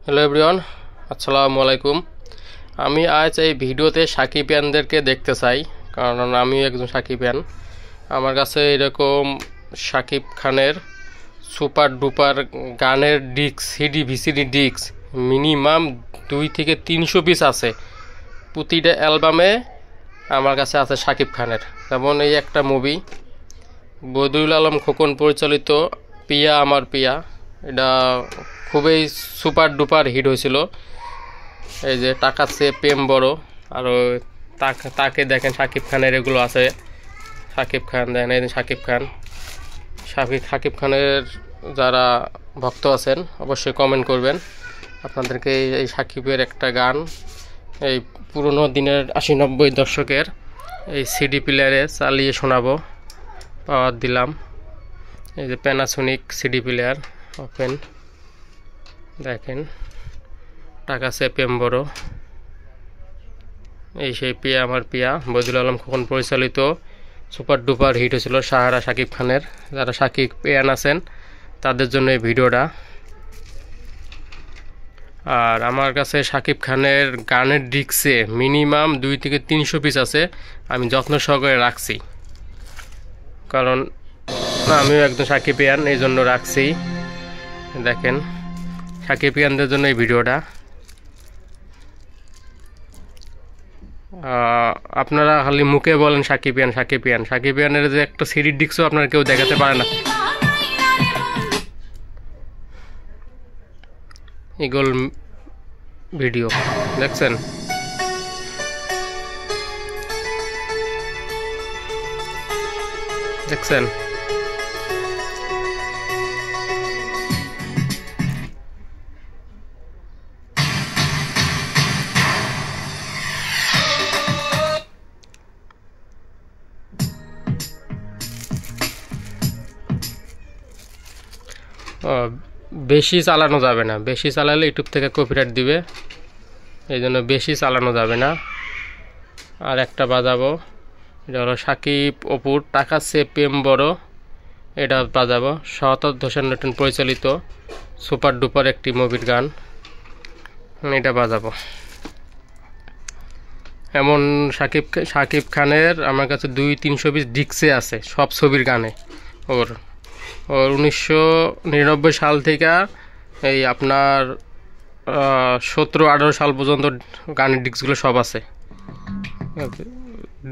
Hello everyone, আসসালামু আলাইকুম। আমি আজ এই ভিডিওতে সাকিবিয়ানদেরকে দেখতে চাই, কারণ আমি একজন সাকিবিয়ান। আমার কাছে এরকম শাকিব খানের সুপার ডুপার গানের disc, CD VCD disc minimum 2 থেকে 300 পিস আছে। প্রতিটা অ্যালবামে আমার কাছে আছে শাকিব খানের। যেমন এই একটা মুভি, বদিউল আলম খোকন পরিচালিত পিয়া আমার পিয়া, এটা খুবই সুপার ডুপার হিট হয়েছিল। এই যে টাকা সে প্রেম বড়, আর তাকে দেখেন শাকিব খানের এগুলো আছে। শাকিব খান দেখেন, এই শাকিব খানের যারা ভক্ত আছেন অবশ্যই কমেন্ট করবেন। আপনাদেরকে এই সাকিবের একটা গান এই পুরনো দিনের 80-90 দশকের এই সিডি প্লেয়ারে চালিয়ে শোনাবো। পাওয়ার দিলাম, এই যে প্যানাসোনিক সিডি প্লেয়ার ওপেন, দেখেন টাকা সে প্রেম বড়, এই সেই পিয়া আমার পিয়া, বদিউল আলম খোকন পরিচালিত সুপার ডুপার হিট হয়েছিল সাহারা শাকিব খানের। যারা শাকিব পেয়ান আছেন তাদের জন্য এই ভিডিওটা। আর আমার কাছে শাকিব খানের গানের ডিস্কে মিনিমাম 2 থেকে 300 পিস আছে। আমি যত্ন সহকারে রাখছি, কারণ আমিও একজন সাকিবিয়ান, এই জন্য রাখছি। দেখেন সাকিবিয়ানদের জন্য এই ভিডিওটা। আপনারা খালি মুখে বলেন সাকিবিয়ানের যে একটা সিডি ডিস্কও আপনারা কেউ দেখাতে পারে না। ইগল ভিডিও দেখছেন, বেশি চালানো যাবে না, বেশি চালালে ইউটিউব থেকে কপিরাইট দিবে, এই জন্য বেশি চালানো যাবে না। আর একটা বাজাবো, এটা হলো সাকিব অপুর টাকা সে প্রেম বড়, এটা বাজাবো। শওকত হোসেন নতুন পরিচালিত সুপার ডুপার একটি মুভির গান, এটা বাজাবো। এমন সাকিব খানের আমার কাছে 200-300 পিস ডিস্কে আছে সব ছবির গানে। ওর 1999 সাল থেকে এই আপনার 17-18 সাল পর্যন্ত গানের ডিস্কগুলো সব আছে।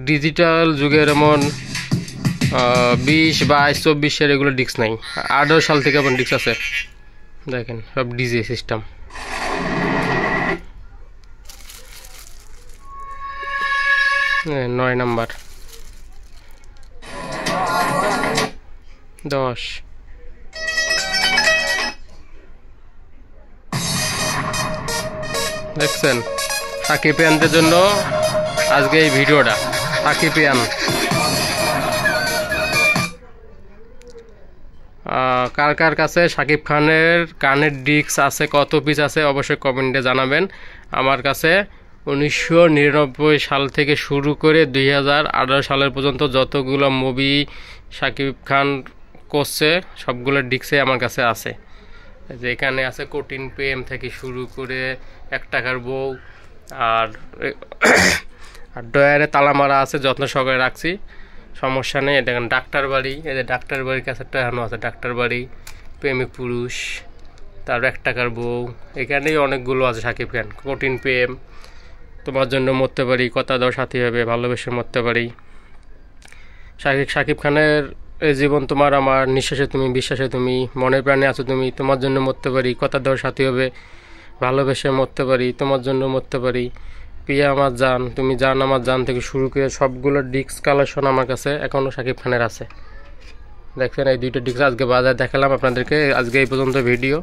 ডিজিটাল যুগের এমন 20-22-24 এগুলো ডিস্ক নাই, 18 সাল থেকে এমন ডিস্ক আছে। দেখেন সব ডিজে সিস্টেম। 9 নাম্বার 10 দেখছেন। সাকিবিয়ানদের জন্য আজকে এই ভিডিওটা। সাকিবিয়ান কার কাছে শাকিব খানের গানের ডিস্ক আছে, কত পিস আছে অবশ্যই কমেন্টে জানাবেন। আমার কাছে 1999 সাল থেকে শুরু করে 2018 সালের পর্যন্ত যতগুলো মুভি শাকিব খান করছে সবগুলো ডিস্কে আমার কাছে আছে। যে এখানে আছে কঠিন প্রেম থেকে শুরু করে 1 টাকার বউ, আর ডয়ারে তালা মারা আছে, যত্ন সহকারে রাখছি, সমস্যা নেই। দেখেন ডাক্তার বাড়ি, এই যে ডাক্তার বাড়ির কাছে একটা এখনো আছে, ডাক্তার বাড়ি, প্রেমিক পুরুষ, তার 1 টাকার বউ, এখানেই অনেকগুলো আছে শাকিব খান। কঠিন প্রেম, তোমার জন্য মরতে পারি, কথা দাও সাথী হবে, ভালোবেসে মরতে পারি। শাকিব খানের এই জীবন তোমার আমার, নিঃশ্বাসে তুমি বিশ্বাসে তুমি, মনের প্রাণে আছো তুমি, তোমার জন্য মরতে পারি, কথা দাও সাথী হবে, ভালোবেসে মরতে পারি, তোমার জন্য মরতে পারি, পিয়া আমার জান, তুমি জান আমার জান থেকে শুরু করে সবগুলো ডিস্ক কালেকশন আমার কাছে এখনও শাকিব খানের আছে। দেখছেন এই 2টা ডিস্ক আজকে বাজারে দেখালাম আপনাদেরকে। আজকে এই পর্যন্ত ভিডিও।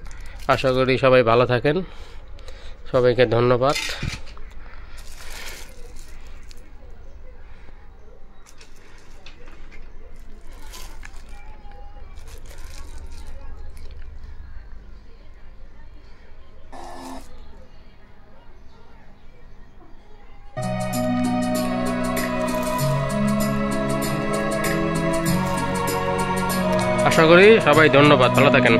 আশা করি সবাই ভালো থাকেন, সবাইকে ধন্যবাদ। আশা করি সবাই ধন্যবাদ, ভালো থাকেন।